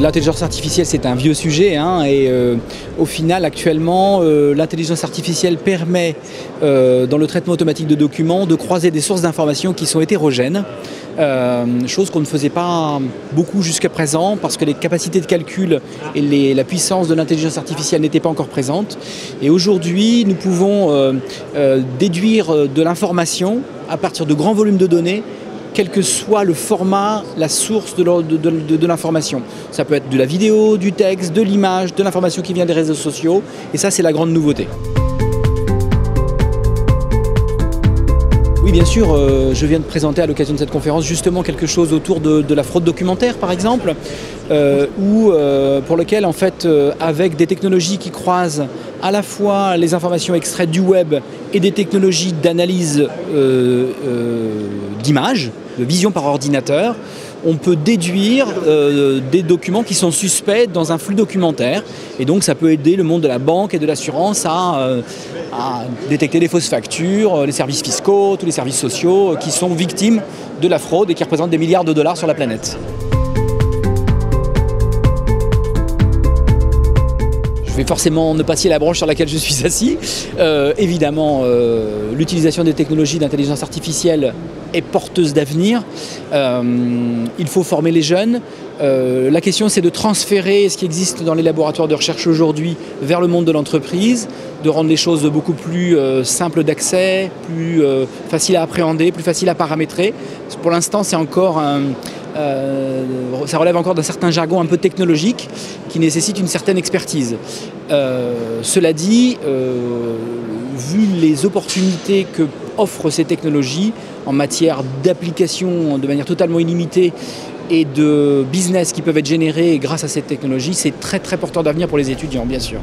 L'intelligence artificielle, c'est un vieux sujet, hein, et au final, actuellement, l'intelligence artificielle permet, dans le traitement automatique de documents, de croiser des sources d'informations qui sont hétérogènes, chose qu'on ne faisait pas beaucoup jusqu'à présent parce que les capacités de calcul et la puissance de l'intelligence artificielle n'étaient pas encore présentes. Et aujourd'hui, nous pouvons déduire de l'information à partir de grands volumes de données, quel que soit le format, la source de l'information. Ça peut être de la vidéo, du texte, de l'image, de l'information qui vient des réseaux sociaux, et ça c'est la grande nouveauté. Oui, bien sûr, je viens de présenter à l'occasion de cette conférence justement quelque chose autour de la fraude documentaire par exemple, pour lequel en fait avec des technologies qui croisent à la fois les informations extraites du web et des technologies d'analyse d'images, de vision par ordinateur, on peut déduire des documents qui sont suspects dans un flux documentaire. Et donc ça peut aider le monde de la banque et de l'assurance à détecter les fausses factures, les services fiscaux, tous les services sociaux qui sont victimes de la fraude et qui représentent des milliards de dollars sur la planète. Je vais forcément ne pas scier la branche sur laquelle je suis assis. Évidemment, l'utilisation des technologies d'intelligence artificielle est porteuse d'avenir. Il faut former les jeunes. La question, c'est de transférer ce qui existe dans les laboratoires de recherche aujourd'hui vers le monde de l'entreprise, de rendre les choses beaucoup plus simples d'accès, plus faciles à appréhender, plus faciles à paramétrer. Pour l'instant, c'est encore ça relève encore d'un certain jargon un peu technologique qui nécessite une certaine expertise. Cela dit, vu les opportunités que offrent ces technologies en matière d'application de manière totalement illimitée et de business qui peuvent être générés grâce à cette technologie, c'est très très porteur d'avenir pour les étudiants, bien sûr.